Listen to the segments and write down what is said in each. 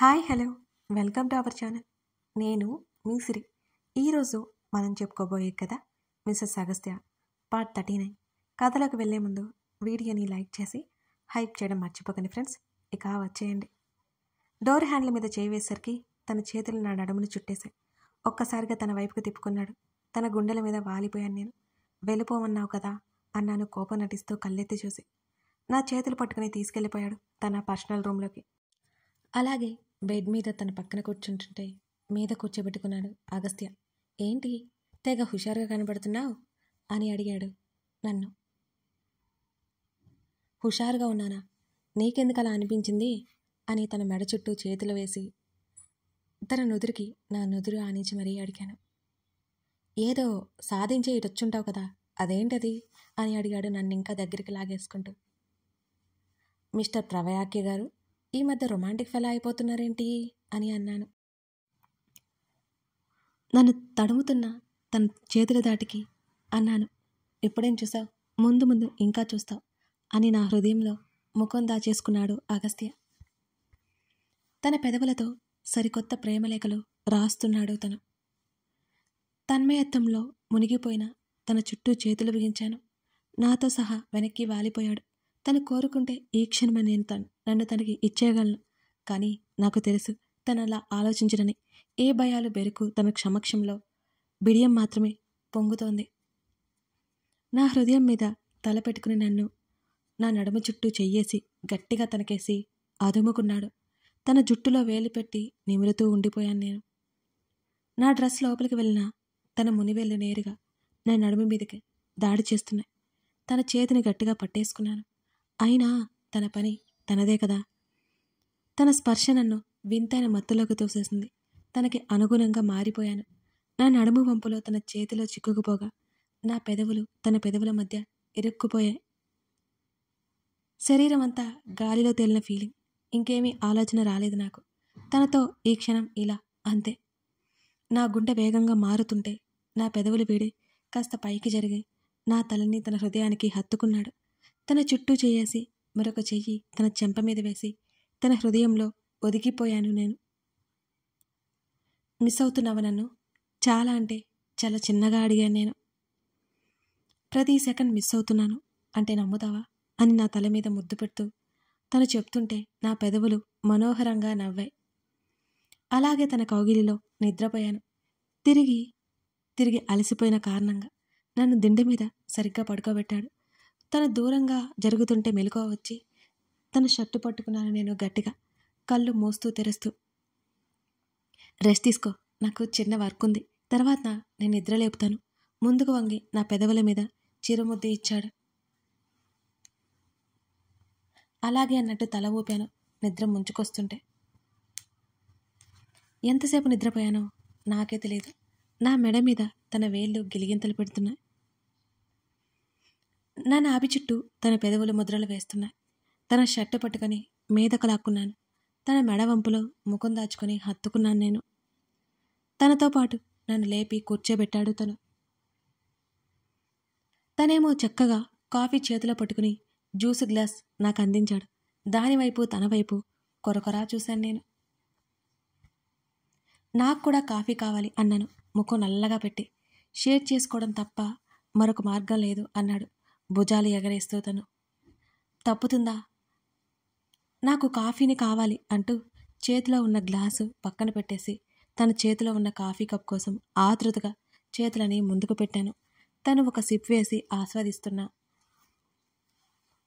Hi hello welcome to our channel. నేను మీ సిరి. ఈరోజు మనం చెప్పుకోబోయే కథ మిస్సెస్ అగస్త్య పార్ట్ 39. కథలోకి వెళ్ళే ముందు వీడియోని లైక్ చేసి హైప్ చేయడం మర్చిపోకండి ఫ్రెండ్స్. ఇక వచ్చేయండి. డోర్ హ్యాండిల్ మీద చేయి వేసరికి తన చేతులు నా నడుమును చుట్టేశాయి. ఒక్కసారిగా తన వైపుకు తిప్పుకున్నాడు. తన గుండెల మీద వాలిపోయాను నేను. వెళ్ళిపోమన్నావు కదా అన్నాను కోపం నటిస్తూ కళ్ళెత్తి చూసి. నా చేతులు పట్టుకుని తీసుకెళ్ళిపోయాడు తన పర్సనల్ రూమ్లోకి. అలాగే బెడ్ మీద తన పక్కన కూర్చుంటుంటే మీద కూర్చోబెట్టుకున్నాడు అగస్త్య. ఏంటి తెగ హుషారుగా కనబడుతున్నావు అని అడిగాడు నన్ను. హుషారుగా ఉన్నానా? నీకెందుకు అలా అనిపించింది అని తన మెడ చుట్టూ చేతులు వేసి తన నుదురికి నా నుదురు ఆనించి మరీ అడిగాను. ఏదో సాధించే ఇటొచ్చుంటావు కదా, అదేంటది అని అడిగాడు నన్ను ఇంకా దగ్గరికి లాగేసుకుంటూ. మిస్టర్ ప్రవయాఖ్య గారు ఈ మధ్య రొమాంటిక్ ఫెలా అయిపోతున్నారేంటి అని అన్నాను. నన్ను తడుముతున్న తన చేతుల దాటికి అన్నాను. ఇప్పుడేం చూసావు, ముందు ముందు ఇంకా చూస్తావు అని నా హృదయంలో ముఖం దాచేసుకున్నాడు అగస్త్య. తన పెదవులతో సరికొత్త ప్రేమలేఖలు రాస్తున్నాడు తను. తన్మయత్వంలో మునిగిపోయిన తన చుట్టూ చేతులు బిగించాను. నాతో సహా వెనక్కి వాలిపోయాడు. తను కోరుకుంటే ఈ క్షణమే నేను నన్ను తనకి ఇచ్చేయగలను. కానీ నాకు తెలుసు తను అలా ఆలోచించడని. ఏ భయాలు బెరుకు తన సమక్షంలో బిడియం మాత్రమే పొంగుతోంది. నా హృదయం మీద తల పెట్టుకుని నన్ను నా నడుము చుట్టూ చెయ్యేసి గట్టిగా తనకేసి అదుముకున్నాడు. తన జుట్టులో వేలు పెట్టి నిమురుతూ ఉండిపోయాను నేను. నా డ్రెస్ లోపలికి వెళ్ళిన తన మునివేళ్ళు నేరుగా నా నడుము మీదకి దాడి చేస్తున్నాయి. తన చేతిని గట్టిగా పట్టేసుకున్నాను. అయినా తన పని తనదే కదా. తన స్పర్శ నన్ను వింతైన మత్తులోకి తోసేసింది. తనకి అనుగుణంగా మారిపోయాను. నా నడుము వంపులో తన చేతిలో చిక్కుకుపోగా నా పెదవులు తన పెదవుల మధ్య ఇరుక్కుపోయాయి. శరీరం అంతా గాలిలో తేలిన ఫీలింగ్. ఇంకేమీ ఆలోచన రాలేదు నాకు. తనతో ఈ క్షణం ఇలా అంతే. నా గుండె వేగంగా మారుతుంటే నా పెదవులు వీడి కాస్త పైకి జరిగి నా తలని తన హృదయానికి హత్తుకున్నాడు. తన చుట్టూ చేయేసి మరొక చెయ్యి తన చెంప మీద వేసి తన హృదయంలో ఒదిగిపోయాను నేను. మిస్ అవుతున్నావా నన్ను? చాలా అంటే చాలా చిన్నగా అడిగాను నేను. ప్రతి సెకండ్ మిస్ అవుతున్నాను అంటే నమ్ముతావా అని నా తల మీద ముద్దు పెడుతూ తను చెప్తుంటే నా పెదవులు మనోహరంగా నవ్వాయి. అలాగే తన కౌగిలిలో నిద్రపోయాను. తిరిగి అలసిపోయిన కారణంగా నన్ను దిండు మీద సరిగ్గా పడుకోబెట్టాడు. తను దూరంగా జరుగుతుంటే మెలకువ వచ్చి తన షర్టు పట్టుకున్నాను నేను గట్టిగా, కళ్ళు మూస్తూ తెరుస్తూ. రెస్ట్ తీసుకో, నాకు చిన్న వర్క్ ఉంది, తర్వాత నేను నిద్ర లేపుతాను. ముందుకు వంగి నా పెదవుల మీద చిరుముద్ది ఇచ్చాడు. అలాగే అన్నట్టు తల ఊపాను నిద్ర ముంచుకొస్తుంటే. ఎంతసేపు నిద్రపోయానో నాకే తెలియదు. నా మెడ మీద తన వేళ్ళు గిలిగింతలు పెడుతున్నాయి. నా నాభి చుట్టూ తన పెదవులు ముద్రలు వేస్తున్నాయి. తన షర్టు పట్టుకొని మీదకు లాక్కున్నాను. తన మెడ వంపులో ముఖం దాచుకొని హత్తుకున్నాను నేను. తనతో పాటు నన్ను లేపి కూర్చోబెట్టాడు తను. తనేమో చక్కగా కాఫీ చేతిలో పట్టుకుని జ్యూస్ గ్లాస్ నాకు అందించాడు. దానివైపు తన వైపు కొరకొరా చూశాను నేను. నాకు కూడా కాఫీ కావాలి అన్నాను ముఖం నల్లగా పెట్టి. షేర్ చేసుకోవడం తప్ప మరొక మార్గం లేదు అన్నాడు భుజాలు ఎగరేస్తూ తను. తప్పుతుందా? నాకు కాఫీని కావాలి అంటూ చేతిలో ఉన్న గ్లాసు పక్కన పెట్టేసి తన చేతిలో ఉన్న కాఫీ కప్ కోసం ఆతృతగా చేతులని ముందుకు పెట్టాను. తను ఒక సిప్ వేసి ఆస్వాదిస్తున్నా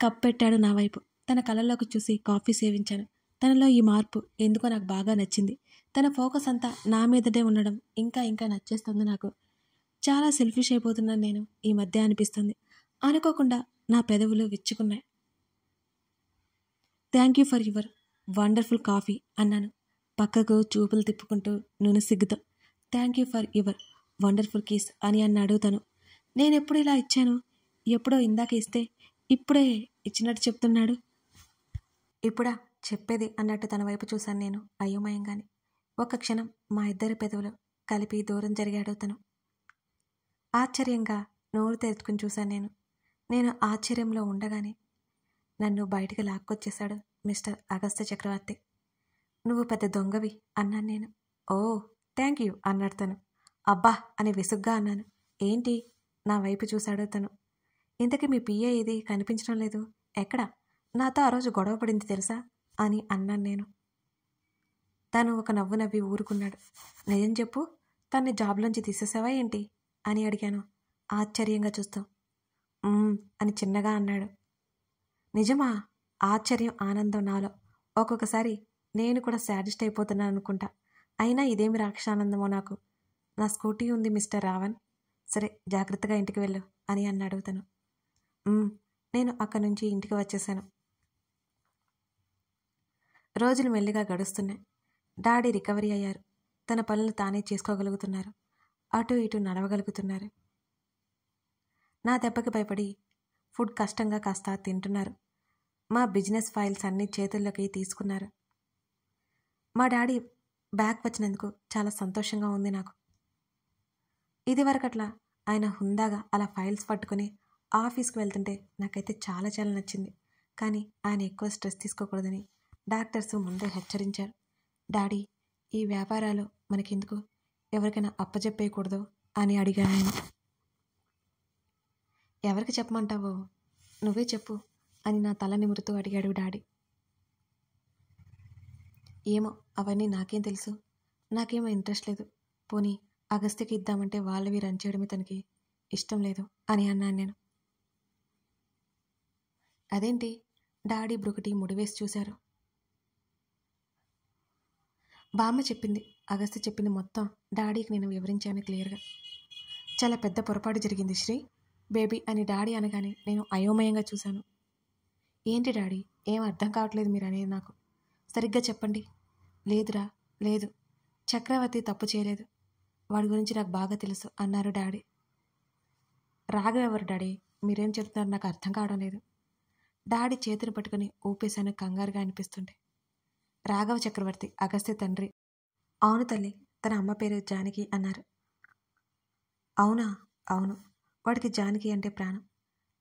కప్ పెట్టాడు నా వైపు. తన కళ్ళల్లోకి చూసి కాఫీ సేవించాను. తనలో ఈ మార్పు ఎందుకో నాకు బాగా నచ్చింది. తన ఫోకస్ అంతా నా మీదనే ఉండడం ఇంకా నచ్చేస్తుంది నాకు. చాలా సెల్ఫిష్ అయిపోతున్నాను నేను ఈ మధ్య అనిపిస్తుంది. అనుకోకుండా నా పెదవులు విచ్చుకున్నాయి. Thank you for your wonderful coffee అన్నాను పక్కకు చూపులు తిప్పుకుంటూ నూనె సిగ్గుతో. Thank you for your wonderful kiss అని అన్నాడు తను. నేనెప్పుడు ఇలా ఇచ్చాను? ఎప్పుడో ఇందాక ఇస్తే ఇప్పుడే ఇచ్చినట్టు చెప్తున్నాడు. ఇప్పుడా చెప్పేది అన్నట్టు తన వైపు చూశాను నేను అయోమయంగానే. ఒక క్షణం మా ఇద్దరి పెదవులు కలిపి దూరం జరిగాడు తను. ఆశ్చర్యంగా నోరు తెరుచుకుని చూశాను నేను ఆశ్చర్యంలో ఉండగానే నన్ను బయటికి లాక్కొచ్చేశాడు మిస్టర్ అగస్త్య చక్రవర్తి. నువ్వు పెద్ద దొంగవి అన్నాను నేను. ఓ థ్యాంక్ యూ అన్నాడు తను. అబ్బా అని విసుగ్గా అన్నాను. ఏంటి? నా వైపు చూశాడు తను. ఇంతకీ మీ పిఏ ఏది కనిపించడం లేదు, ఎక్కడ? నాతో ఆ రోజు గొడవ పడింది తెలుసా అని అన్నాను నేను. తను ఒక నవ్వు నవ్వి ఊరుకున్నాడు. నిజం చెప్పు, తన్ని జాబ్లోంచి తీసేసావా ఏంటి అని అడిగాను ఆశ్చర్యంగా చూస్తూ. అని చిన్నగా అన్నాడు. నిజమా? ఆశ్చర్యం ఆనందం నాలో. ఒక్కొక్కసారి నేను కూడా శాడిస్ట్ అయిపోతున్నాను అనుకుంటా. అయినా ఇదేమి రాక్షానందమో నాకు. నా స్కూటీ ఉంది మిస్టర్ రావణ్, సరే జాగ్రత్తగా ఇంటికి వెళ్ళు అని అన్నాడు తను. నేను అక్కడి నుంచి ఇంటికి వచ్చేసాను. రోజులు మెల్లిగా గడుస్తున్నాయి. డాడీ రికవరీ అయ్యారు. తన పనులు తానే చేసుకోగలుగుతున్నారు. అటు ఇటు నడవగలుగుతున్నారు. నా దెబ్బకి భయపడి ఫుడ్ కష్టంగా కాస్త తింటున్నారు. మా బిజినెస్ ఫైల్స్ అన్నీ చేతుల్లోకి తీసుకున్నారు. మా డాడీ బ్యాక్ వచ్చినందుకు చాలా సంతోషంగా ఉంది నాకు. ఇదివరకట్లా ఆయన హుందాగా అలా ఫైల్స్ పట్టుకుని ఆఫీస్కి వెళ్తుంటే నాకైతే చాలా చాలా నచ్చింది. కానీ ఆయన ఎక్కువ స్ట్రెస్ తీసుకోకూడదని డాక్టర్స్ ముందే హెచ్చరించారు. డాడీ, ఈ వ్యాపారాలు మనకెందుకు, ఎవరికైనా అప్పచెప్పేయకూడదు అని అడిగాను ఆయన. ఎవరికి చెప్పమంటావో నువ్వే చెప్పు అని నా తల నిమురుతూ అడిగాడు డాడీ. ఏమో అవన్నీ నాకేం తెలుసు, నాకేమో ఇంట్రెస్ట్ లేదు. పోనీ అగస్త్యకి ఇద్దామంటే వాళ్ళవి రన్ చేయడమే తనకి ఇష్టం లేదు అని అన్నాను నేను. అదేంటి? డాడీ బ్రుకటి ముడివేసి చూశారు. బామ్మ చెప్పింది, అగస్త్య చెప్పింది మొత్తం డాడీకి నేను వివరించాను క్లియర్గా. చాలా పెద్ద పొరపాటు జరిగింది శ్రీ, బేబీ అని డాడీ అనగానే నేను అయోమయంగా చూశాను. ఏంటి డాడీ, ఏం అర్థం కావట్లేదు మీరు అనేది నాకు, సరిగ్గా చెప్పండి. లేదురా లేదు, చక్రవర్తి తప్పు చేయలేదు, వాడి గురించి నాకు బాగా తెలుసు అన్నారు డాడీ. రాఘవ ఎవరు డాడీ? మీరేం చెప్తున్నారు నాకు అర్థం కావడం లేదు. డాడీ చేతిని పట్టుకుని ఊపేశాను కంగారుగా అనిపిస్తుంటే. రాఘవ చక్రవర్తి అగస్త్య తండ్రి. అవును తల్లి, తన అమ్మ పేరు జానకి అన్నారు. అవునా? అవును, వాడికి జానకి అంటే ప్రాణం.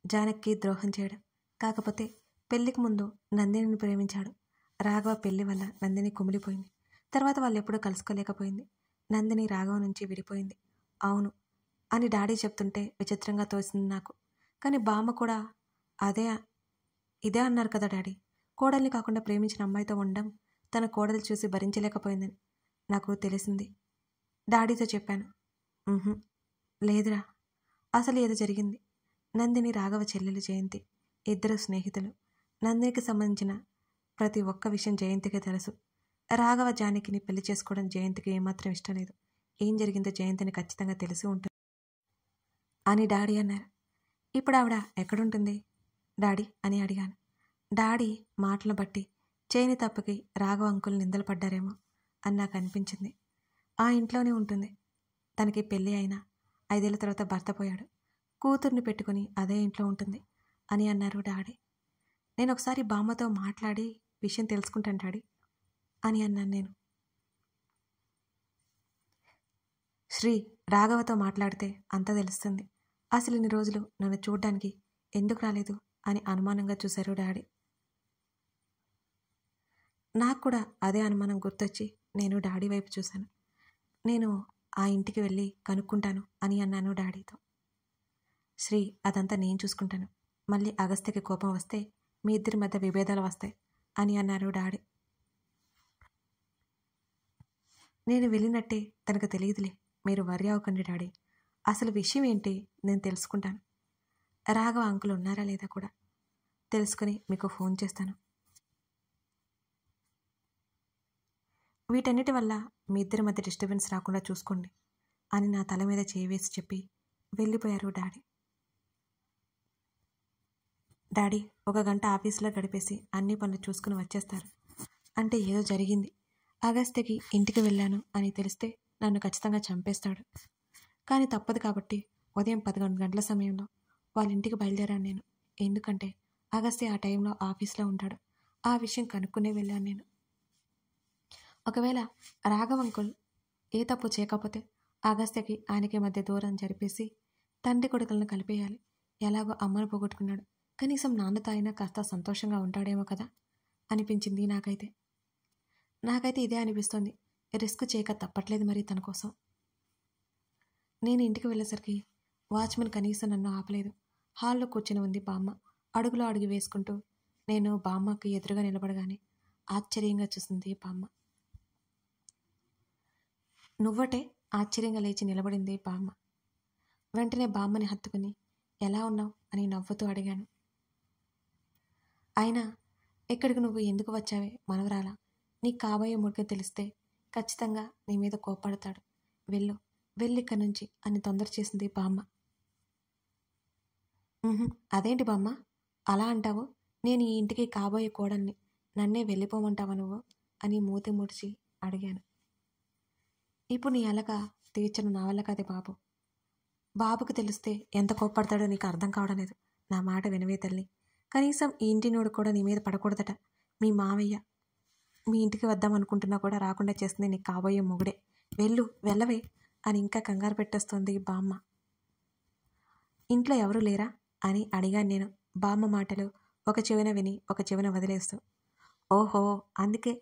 జానకి ద్రోహం చేయడం, కాకపోతే పెళ్లికి ముందు నందినిని ప్రేమించాడు. రాఘవ పెళ్లి వల్ల నందిని కుమిలిపోయింది. తర్వాత వాళ్ళు ఎప్పుడూ కలుసుకోలేకపోయింది. నందిని రాఘవ నుంచి విడిపోయింది. అవును అని డాడీ చెప్తుంటే విచిత్రంగా తోసింది నాకు. కానీ బామ్మ కూడా ఇదే అన్నారు కదా డాడీ. కోడల్ని కాకుండా ప్రేమించిన అమ్మాయితో ఉండడం తన కోడలు చూసి భరించలేకపోయిందని నాకు తెలిసింది. డాడీతో చెప్పాను. లేదురా, అసలు ఏదో జరిగింది. నందిని రాఘవ చెల్లెలు జయంతి, ఇద్దరు స్నేహితులు. నందినికి సంబంధించిన ప్రతి ఒక్క విషయం జయంతికే తెలుసు. రాఘవ జానకిని పెళ్లి చేసుకోవడం జయంతికి ఏమాత్రం ఇష్టం లేదు. ఏం జరిగిందో జయంతిని ఖచ్చితంగా తెలిసి ఉంటుంది అని డాడీ అన్నారు. ఇప్పుడు ఆవిడ ఎక్కడుంటుంది డాడీ అని అడిగాను. డాడీ మాటలను బట్టి చేయని తప్పుకి రాఘవ అంకుల్ నిందలు పడ్డారేమో అని నాకు అనిపించింది. ఆ ఇంట్లోనే ఉంటుంది. తనకి పెళ్ళి అయినా 5 ఏళ్ల తర్వాత భర్త పోయాడు. కూతుర్ని పెట్టుకుని అదే ఇంట్లో ఉంటుంది అని అన్నారు డాడీ. నేను ఒకసారి బామ్మతో మాట్లాడి విషయం తెలుసుకుంటాను డాడీ అని అన్నాను నేను. శ్రీ, రాఘవతో మాట్లాడితే అంతా తెలుస్తుంది. అసలు ఇన్ని రోజులు నన్ను చూడ్డానికి ఎందుకు రాలేదు అని అనుమానంగా చూశారు డాడీ. నాకు కూడా అదే అనుమానం గుర్తొచ్చి నేను డాడీ వైపు చూశాను. నేను ఆ ఇంటికి వెళ్ళి కనుక్కుంటాను అని అన్నాను డాడీతో. శ్రీ, అదంతా నేను చూసుకుంటాను. మళ్ళీ అగస్త్యకి కోపం వస్తే మీ ఇద్దరి మధ్య విభేదాలు వస్తాయి అని అన్నారు డాడీ. నేను వెళ్ళినట్టే తనకు తెలియదులే, మీరు వర్రీ అవ్వకండి డాడీ. అసలు విషయం ఏంటి నేను తెలుసుకుంటాను. రాఘవ అంకుల్ ఉన్నారా లేదా కూడా తెలుసుకుని మీకు ఫోన్ చేస్తాను. వీటన్నిటి వల్ల మీ ఇద్దరి మధ్య డిస్టర్బెన్స్ రాకుండా చూసుకోండి అని నా తల మీద చేయి వేసి చెప్పి వెళ్ళిపోయారు డాడీ. డాడీ 1 గంట ఆఫీసులో గడిపేసి అన్ని పనులు చూసుకుని వచ్చేస్తారు అంటే ఏదో జరిగింది. అగస్త్యకి ఇంటికి వెళ్ళాను అని తెలిస్తే నన్ను ఖచ్చితంగా చంపేస్తాడు. కానీ తప్పదు కాబట్టి ఉదయం 11 గంటల సమయంలో వాళ్ళ ఇంటికి బయలుదేరాను నేను. ఎందుకంటే అగస్త్య ఆ టైంలో ఆఫీస్లో ఉంటాడు. ఆ విషయం కనుక్కునే వెళ్ళాను నేను. ఒకవేళ రాఘవ అంకుల్ ఏ తప్పు చేయకపోతే అగస్త్యకి ఆయనకి మధ్య దూరం జరిపేసి తండ్రి కొడుకులను కలిపేయాలి. ఎలాగో అమ్మను పోగొట్టుకున్నాడు, కనీసం నాన్నతో అయినా కాస్త సంతోషంగా ఉంటాడేమో కదా అనిపించింది నాకైతే. నాకైతే ఇదే అనిపిస్తుంది. రిస్క్ చేయక తప్పట్లేదు మరి తన కోసం. నేను ఇంటికి వెళ్ళేసరికి వాచ్మెన్ కనీసం నన్ను ఆపలేదు. హాల్లో కూర్చొని ఉంది బామ్మ. అడుగులో అడుగు వేసుకుంటూ నేను బామ్మకి ఎదురుగా నిలబడగానే ఆశ్చర్యంగా చూసింది బామ్మ. నువ్వటే? ఆశ్చర్యంగా లేచి నిలబడింది బామ్మ. వెంటనే బామ్మని హత్తుకుని ఎలా ఉన్నావు అని నవ్వుతూ అడిగాను. అయినా ఇక్కడికి నువ్వు ఎందుకు వచ్చావే మనవరాలా? నీకు కాబోయే మొగుడు తెలిస్తే ఖచ్చితంగా నీ మీద కోప్పడతాడు. వెళ్ళిక్కడి నుంచి అని తొందర చేసింది బామ్మ. అదేంటి బామ్మ అలా అంటావు? నేను ఈ ఇంటికి కాబోయే కోడల్ని, నన్నే వెళ్ళిపోమంటావా నువ్వు అని మూతి ముడిచి అడిగాను. ఇప్పుడు నీ అలక తీర్చను నా వల్ల కదే బాబు. బాబుకు తెలిస్తే ఎంత కోప్పడతాడో నీకు అర్థం కావడం లేదు. నా మాట వినవే తల్లి. కనీసం ఈ ఇంటినోడు కూడా నీ మీద పడకూడదట. మీ మావయ్య మీ ఇంటికి వద్దామనుకుంటున్నా కూడా రాకుండా చేస్తుంది నీకు కాబోయే మొగుడే. వెళ్ళవే అని ఇంకా కంగారు పెట్టేస్తుంది బామ్మ. ఇంట్లో ఎవరూ లేరా అని అడిగాను నేను. బామ్మ మాటలు ఒక చెవిన విని ఒక చెవిన వదిలేస్తూ. ఓహో, అందుకే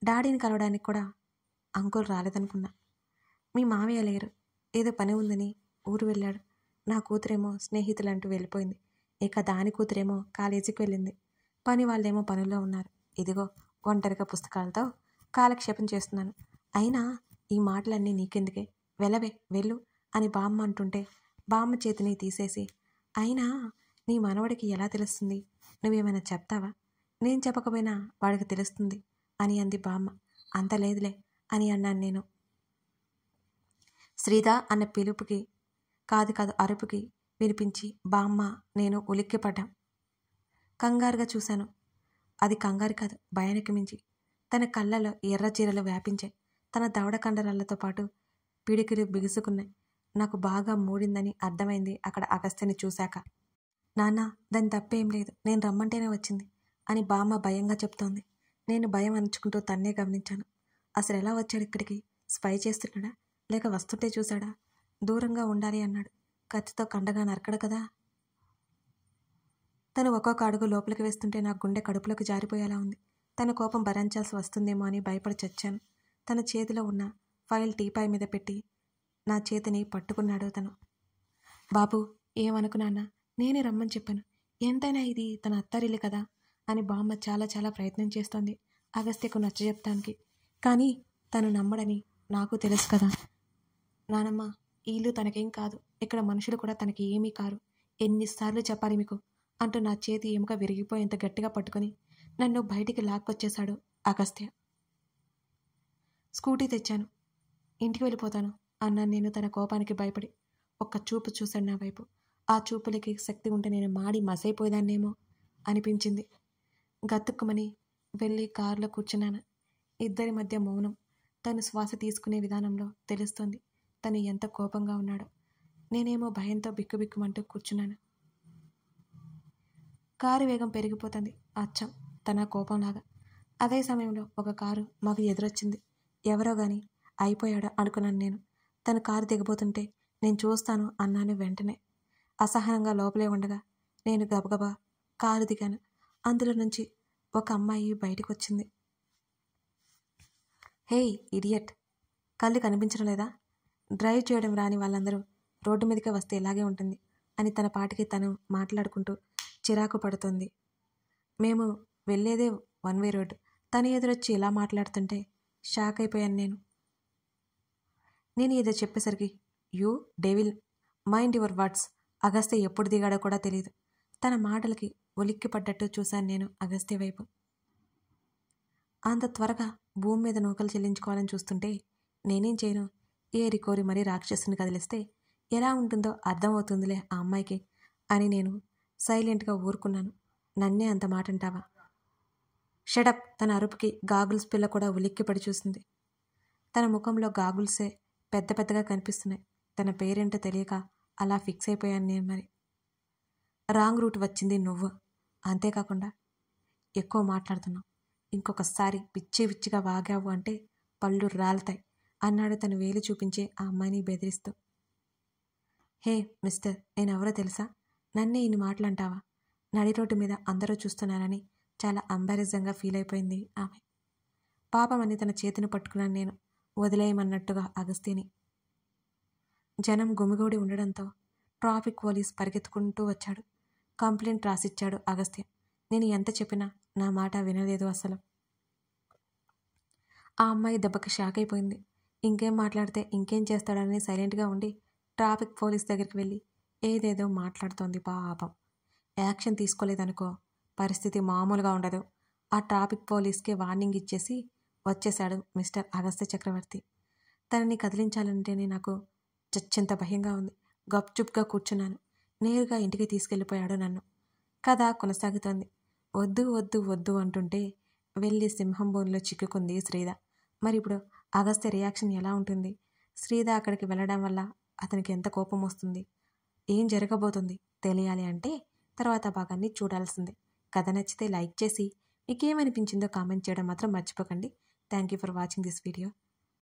డాడీని కలవడానికి కూడా అంకుల్ రాలేదనుకున్నా. మీ మావయ్య లేరు, ఏదో పని ఉందని ఊరు వెళ్ళాడు. నా కూతురేమో స్నేహితులంటూ వెళ్ళిపోయింది. ఇక దాని కూతురేమో కాలేజీకి వెళ్ళింది. పని వాళ్ళేమో పనుల్లో ఉన్నారు. ఇదిగో ఒంటరిగా పుస్తకాలతో కాలక్షేపం చేస్తున్నాను. అయినా ఈ మాటలన్నీ నీకెందుకే? వెళ్ళు అని బామ్మ అంటుంటే బామ్మ చేతిని తీసేసి, అయినా నీ మనవడికి ఎలా తెలుస్తుంది? నువ్వేమైనా చెప్తావా? నేను చెప్పకపోయినా వాడికి తెలుస్తుంది అని అంది బామ్మ. అంత లేదులే అని అన్నాను నేను. శ్రీదా అన్న పిలుపుకి కాదు అరుపుకి వినిపించి బామ్మ నేను ఉలిక్కిపడ్డాం. కంగారుగా చూశాను. అది కంగారు కాదు, భయానికి మించి. తన కళ్ళలో ఎర్రచీరలు వ్యాపించాయి. తన దవడ కండరాలతో పాటు పిడికిలు బిగుసుకున్నాయి. నాకు బాగా మూడిందని అర్థమైంది అక్కడ అగస్త్యని చూశాక. నాన్న, దాని తప్పేం లేదు, నేను రమ్మంటేనే వచ్చింది అని బామ్మ భయంగా చెప్తోంది. నేను భయం అణుచుకుంటూ తన్నే గమనించాను. అసలు ఎలా వచ్చాడు ఇక్కడికి? స్పై చేస్తున్నాడా లేక వస్తుంటే చూశాడా? దూరంగా ఉండాలి అన్నాడు. కత్తితో కండగా నరకడు కదా. తను ఒక్కొక్క అడుగు లోపలికి వేస్తుంటే నా గుండె కడుపులోకి జారిపోయేలా ఉంది. తన కోపం భరించాల్సి వస్తుందేమో అని భయపడి చచ్చాను. తన చేతిలో ఉన్న ఫైల్ టీపాయ్ మీద పెట్టి నా చేతిని పట్టుకున్నాడు తను. బాబు, ఏమనుకున్నానా? నేనే రమ్మని చెప్పాను. ఎంతైనా ఇది తన అత్తారిల్లు కదా అని బామ్మ చాలా ప్రయత్నం చేస్తోంది అగస్త్యకు నచ్చజెప్పడానికి. కానీ తను నమ్మడని నాకు తెలుసు కదా. నానమ్మ, ఈ ఇల్లు తనకేం కాదు, ఇక్కడ మనుషులు కూడా తనకి ఏమీ కారు. ఎన్నిసార్లు చెప్పాలి మీకు అంటూ నా చేతి ఎముక విరిగిపోయేంత గట్టిగా పట్టుకొని నన్ను బయటికి లాక్కొచ్చేశాడు అగస్త్య. స్కూటీ తెచ్చాను, ఇంటికి వెళ్ళిపోతాను అన్నాను నేను తన కోపానికి భయపడి. ఒక్క చూపు చూశాడు నా వైపు. ఆ చూపులకి శక్తి ఉంటే నేను మాడి మసైపోయేదాన్నేమో అనిపించింది. గతుక్కుమని వెళ్ళి కారులో కూర్చున్నాను. ఇద్దరి మధ్య మౌనం. తను శ్వాస తీసుకునే విధానంలో తెలుస్తోంది తను ఎంత కోపంగా ఉన్నాడో. నేనేమో భయంతో బిక్కుబిక్కుమంటూ కూర్చున్నాను. కారు వేగం పెరిగిపోతుంది, అచ్చం తన కోపంలాగా. అదే సమయంలో ఒక కారు మాకు ఎదురొచ్చింది. ఎవరో గాని అయిపోయాడో అనుకున్నాను నేను. తను కారు దిగబోతుంటే నేను చూస్తాను అన్నాను వెంటనే. అసహనంగా లోపలే ఉండగా నేను గబగబా కారు దిగాను. అందులో నుంచి ఒక అమ్మాయి బయటకు వచ్చింది. హేయ్ ఇడియట్, కళ్ళు కనిపించడం లేదా? డ్రైవ్ చేయడం రాని వాళ్ళందరూ రోడ్డు మీదకే వస్తే ఇలాగే ఉంటుంది అని తన పాటికి తను మాట్లాడుకుంటూ చిరాకు పడుతుంది. మేము వెళ్ళేదే వన్ వే రోడ్. తను ఎదురొచ్చి ఇలా మాట్లాడుతుంటే షాక్ అయిపోయాను నేను ఏదో చెప్పేసరికి you devil, mind your words. Agastya ఎప్పుడు దిగాడో కూడా తెలియదు. తన మాటలకి ఉలిక్కి పడ్డట్టు చూశాను నేను అగస్త్య వైపు. అంత త్వరగా భూమి మీద నూకలు చెల్లించుకోవాలని చూస్తుంటే నేనేం చేయను? ఏరి కోరి మరీ రాక్షసుని కదిలిస్తే ఎలా ఉంటుందో అర్థమవుతుందిలే ఆ అమ్మాయికి అని నేను సైలెంట్గా ఊరుకున్నాను. నన్నే అంత మాట అంటావా? షడప్. తన అరుపుకి గాగుల్స్ పిల్ల కూడా ఉలిక్కిపడి చూసింది. తన ముఖంలో గాగుల్సే పెద్దగా కనిపిస్తున్నాయి. తన పేరేంటో తెలియక అలా ఫిక్స్ అయిపోయాను నేను. మరి రాంగ్ రూట్ వచ్చింది నువ్వు. అంతేకాకుండా ఎక్కువ మాట్లాడుతున్నావు. ఇంకొకసారి పిచ్చిగా వాగావు అంటే పళ్ళు రాలుతాయి అన్నాడు తను వేలు చూపించి ఆ అమ్మాయిని బెదిరిస్తూ. హే మిస్టర్, నేనెవరో తెలుసా? నన్నే ఇన్ని మాటలంటావా? నడి రోడ్డు మీద అందరూ చూస్తున్నారని చాలా అంబారెసింగ్గా ఫీల్ అయిపోయింది ఆమె. పాపమని తన చేతిని పట్టుకున్నాను నేను. వదిలేయమన్నట్టుగా అగస్త్యని. జనం గుమిగూడి ఉండడంతో ట్రాఫిక్ పోలీస్ పరిగెత్తుకుంటూ వచ్చాడు. కంప్లైంట్ రాసిచ్చాడు అగస్త్య. నేను ఎంత చెప్పినా నా మాట వినలేదు అసలు. ఆ అమ్మాయి దెబ్బకి షాక్ అయిపోయింది. ఇంకేం మాట్లాడితే ఇంకేం చేస్తాడని సైలెంట్గా ఉండి ట్రాఫిక్ పోలీస్ దగ్గరికి వెళ్ళి ఏదేదో మాట్లాడుతోంది పాపం. యాక్షన్ తీసుకోలేదనుకో పరిస్థితి మామూలుగా ఉండదు. ఆ ట్రాఫిక్ పోలీస్కే వార్నింగ్ ఇచ్చేసి వచ్చేశాడు మిస్టర్ అగస్త్య చక్రవర్తి. తనని కదిలించాలంటేనే నాకు చచ్చెంత భయంగా ఉంది. గప్చుప్గా కూర్చున్నాను. నేరుగా ఇంటికి తీసుకెళ్ళిపోయాడు నన్ను. కథ కొనసాగుతోంది. వద్దు వద్దు వద్దు అంటుంటే వెళ్ళి సింహం బోన్లో చిక్కుకుంది శ్రీధ. మరి ఇప్పుడు అగస్త్య రియాక్షన్ ఎలా ఉంటుంది? శ్రీధ అక్కడికి వెళ్ళడం వల్ల అతనికి ఎంత కోపం వస్తుంది? ఏం జరగబోతుంది తెలియాలి అంటే తర్వాత భాగాన్ని చూడాల్సిందే. కథ నచ్చితే లైక్ చేసి మీకేమనిపించిందో కామెంట్ చేయడం మాత్రం మర్చిపోకండి. Thank you for watching this video.